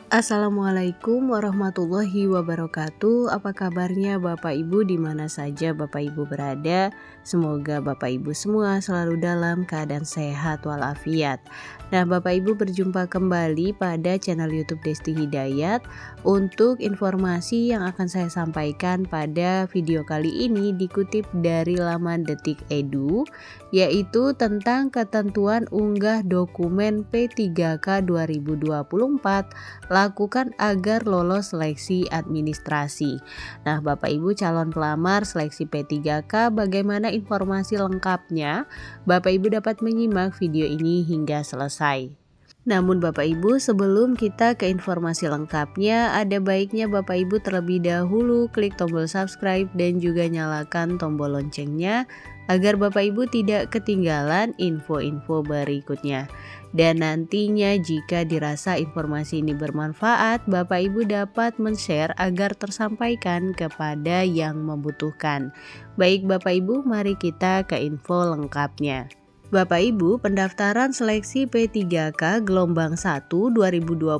Assalamualaikum warahmatullahi wabarakatuh. Apa kabarnya Bapak Ibu di mana saja Bapak Ibu berada? Semoga Bapak Ibu semua selalu dalam keadaan sehat walafiat. Nah, Bapak Ibu berjumpa kembali pada channel YouTube Desti Hidayat. Untuk informasi yang akan saya sampaikan pada video kali ini dikutip dari laman Detik Edu, yaitu tentang ketentuan unggah dokumen P3K 2024 lakukan agar lolos seleksi administrasi. Nah, Bapak Ibu calon pelamar seleksi P3K, bagaimana informasi lengkapnya? Bapak Ibu dapat menyimak video ini hingga selesai. Namun Bapak Ibu, sebelum kita ke informasi lengkapnya, ada baiknya Bapak Ibu terlebih dahulu klik tombol subscribe dan juga nyalakan tombol loncengnya agar Bapak Ibu tidak ketinggalan info-info berikutnya. Dan nantinya jika dirasa informasi ini bermanfaat, Bapak Ibu dapat men-share agar tersampaikan kepada yang membutuhkan. Baik Bapak Ibu, mari kita ke info lengkapnya. Bapak Ibu, pendaftaran seleksi P3K gelombang 1 2024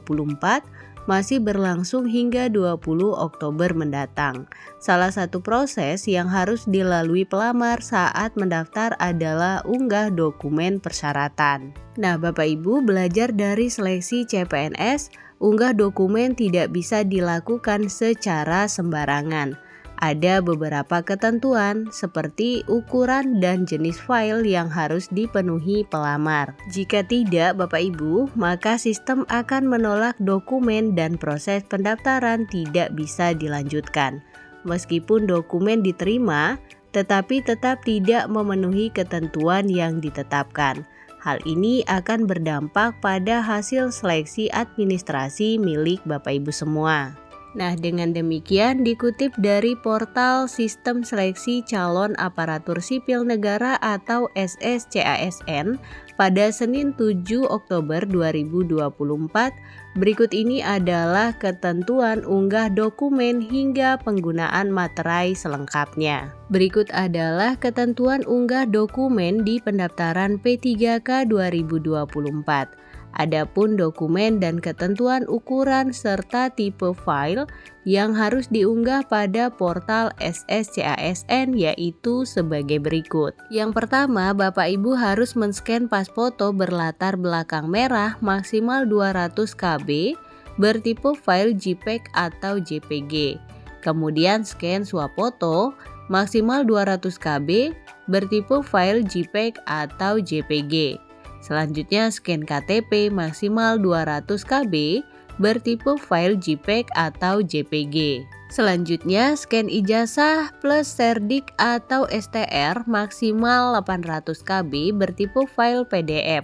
masih berlangsung hingga 20 Oktober mendatang. Salah satu proses yang harus dilalui pelamar saat mendaftar adalah unggah dokumen persyaratan. Nah, Bapak Ibu belajar dari seleksi CPNS, unggah dokumen tidak bisa dilakukan secara sembarangan. Ada beberapa ketentuan seperti ukuran dan jenis file yang harus dipenuhi pelamar. Jika tidak Bapak Ibu, maka sistem akan menolak dokumen dan proses pendaftaran tidak bisa dilanjutkan. Meskipun dokumen diterima, tetapi tetap tidak memenuhi ketentuan yang ditetapkan. Hal ini akan berdampak pada hasil seleksi administrasi milik Bapak Ibu semua. Nah, dengan demikian dikutip dari portal Sistem Seleksi Calon Aparatur Sipil Negara atau SSCASN pada Senin 7 Oktober 2024, berikut ini adalah ketentuan unggah dokumen hingga penggunaan materai selengkapnya. Berikut adalah ketentuan unggah dokumen di pendaftaran P3K 2024. Adapun dokumen dan ketentuan ukuran serta tipe file yang harus diunggah pada portal SSCASN yaitu sebagai berikut. Yang pertama, Bapak Ibu harus men-scan pas foto berlatar belakang merah maksimal 200 KB bertipe file JPEG atau JPG. Kemudian scan swafoto maksimal 200 KB bertipe file JPEG atau JPG. Selanjutnya scan KTP maksimal 200 KB bertipe file JPEG atau JPG. Selanjutnya scan ijazah plus serdik atau STR maksimal 800 KB bertipe file PDF.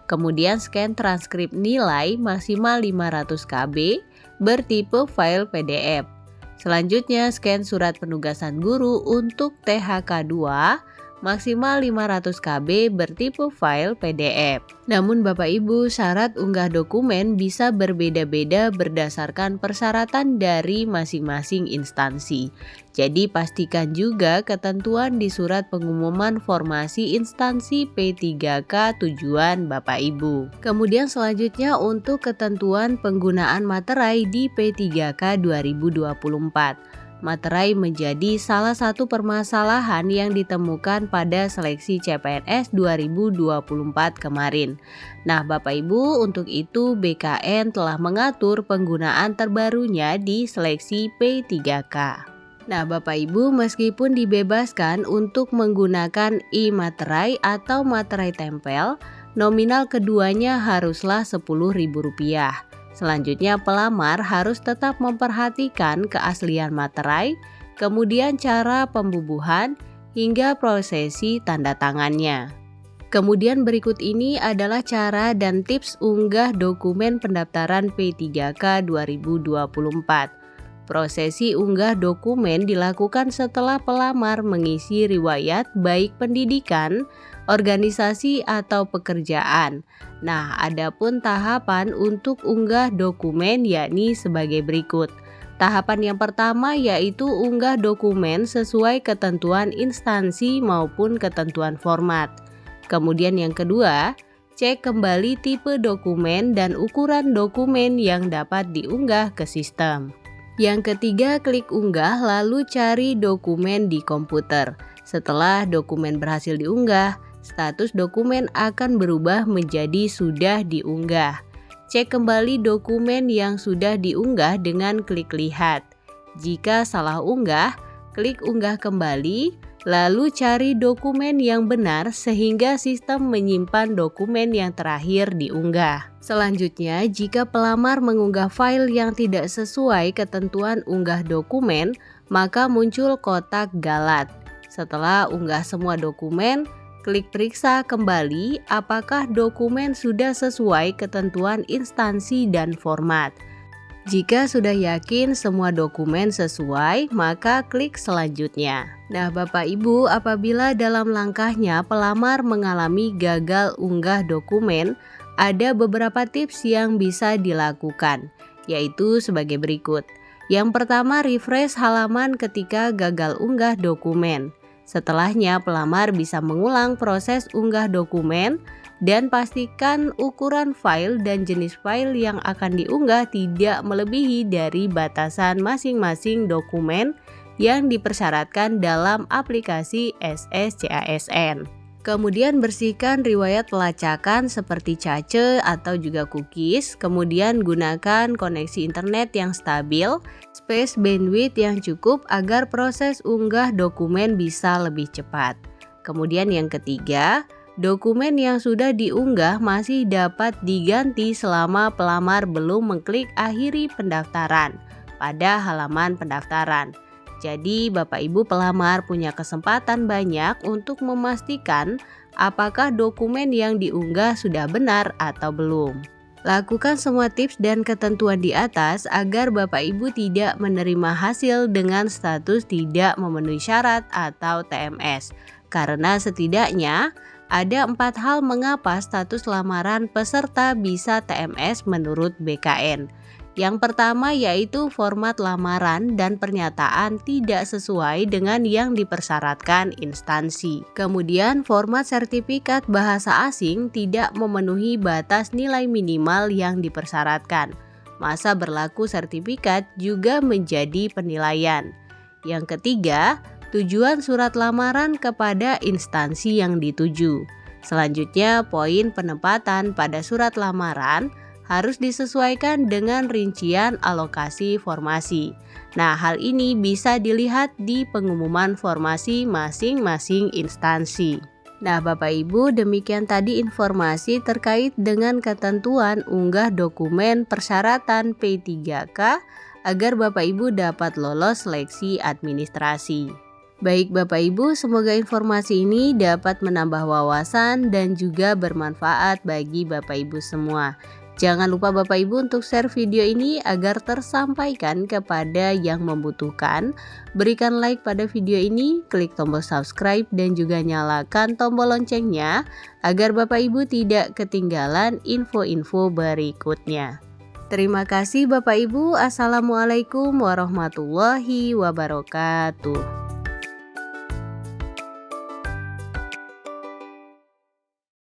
Kemudian scan transkrip nilai maksimal 500 KB bertipe file PDF. Selanjutnya scan surat penugasan guru untuk THK 2 maksimal 500 KB bertipe file PDF. Namun Bapak Ibu, syarat unggah dokumen bisa berbeda-beda berdasarkan persyaratan dari masing-masing instansi. Jadi pastikan juga ketentuan di surat pengumuman formasi instansi P3K tujuan Bapak Ibu. Kemudian selanjutnya untuk ketentuan penggunaan materai di P3K 2024. Materai menjadi salah satu permasalahan yang ditemukan pada seleksi CPNS 2024 kemarin. Nah, Bapak Ibu, untuk itu BKN telah mengatur penggunaan terbarunya di seleksi P3K. Nah, Bapak Ibu, meskipun dibebaskan untuk menggunakan e-materai atau materai tempel, nominal keduanya haruslah Rp10.000. Selanjutnya pelamar harus tetap memperhatikan keaslian materai, kemudian cara pembubuhan, hingga prosesi tanda tangannya. Kemudian berikut ini adalah cara dan tips unggah dokumen pendaftaran P3K 2024. Prosesi unggah dokumen dilakukan setelah pelamar mengisi riwayat baik pendidikan, organisasi atau pekerjaan. Nah, adapun tahapan untuk unggah dokumen yakni sebagai berikut. Tahapan yang pertama yaitu unggah dokumen sesuai ketentuan instansi maupun ketentuan format. Kemudian yang kedua, cek kembali tipe dokumen dan ukuran dokumen yang dapat diunggah ke sistem. Yang ketiga, klik unggah lalu cari dokumen di komputer. Setelah dokumen berhasil diunggah, status dokumen akan berubah menjadi sudah diunggah. Cek kembali dokumen yang sudah diunggah dengan klik lihat. Jika salah unggah, klik unggah kembali, lalu cari dokumen yang benar sehingga sistem menyimpan dokumen yang terakhir diunggah. Selanjutnya, jika pelamar mengunggah file yang tidak sesuai ketentuan unggah dokumen, maka muncul kotak galat. Setelah unggah semua dokumen, klik periksa kembali apakah dokumen sudah sesuai ketentuan instansi dan format. Jika sudah yakin semua dokumen sesuai, maka klik selanjutnya. Nah, Bapak Ibu, apabila dalam langkahnya pelamar mengalami gagal unggah dokumen, ada beberapa tips yang bisa dilakukan, yaitu sebagai berikut. Yang pertama, refresh halaman ketika gagal unggah dokumen. Setelahnya, pelamar bisa mengulang proses unggah dokumen dan pastikan ukuran file dan jenis file yang akan diunggah tidak melebihi dari batasan masing-masing dokumen yang dipersyaratkan dalam aplikasi SSCASN. Kemudian bersihkan riwayat pelacakan seperti cache atau juga cookies. Kemudian gunakan koneksi internet yang stabil, space bandwidth yang cukup agar proses unggah dokumen bisa lebih cepat. Kemudian yang ketiga, dokumen yang sudah diunggah masih dapat diganti selama pelamar belum mengklik akhiri pendaftaran pada halaman pendaftaran. Jadi Bapak Ibu pelamar punya kesempatan banyak untuk memastikan apakah dokumen yang diunggah sudah benar atau belum. Lakukan semua tips dan ketentuan di atas agar Bapak Ibu tidak menerima hasil dengan status tidak memenuhi syarat atau TMS. Karena setidaknya ada 4 hal mengapa status lamaran peserta bisa TMS menurut BKN. Yang pertama yaitu format lamaran dan pernyataan tidak sesuai dengan yang dipersyaratkan instansi. Kemudian format sertifikat bahasa asing tidak memenuhi batas nilai minimal yang dipersyaratkan. Masa berlaku sertifikat juga menjadi penilaian. Yang ketiga, tujuan surat lamaran kepada instansi yang dituju. Selanjutnya, poin penempatan pada surat lamaran harus disesuaikan dengan rincian alokasi formasi. Nah, hal ini bisa dilihat di pengumuman formasi masing-masing instansi. Nah, Bapak Ibu, demikian tadi informasi terkait dengan ketentuan unggah dokumen persyaratan P3K agar Bapak Ibu dapat lolos seleksi administrasi. Baik Bapak Ibu, semoga informasi ini dapat menambah wawasan dan juga bermanfaat bagi Bapak Ibu semua. Jangan lupa Bapak Ibu untuk share video ini agar tersampaikan kepada yang membutuhkan. Berikan like pada video ini, klik tombol subscribe dan juga nyalakan tombol loncengnya agar Bapak Ibu tidak ketinggalan info-info berikutnya. Terima kasih Bapak Ibu. Assalamualaikum warahmatullahi wabarakatuh.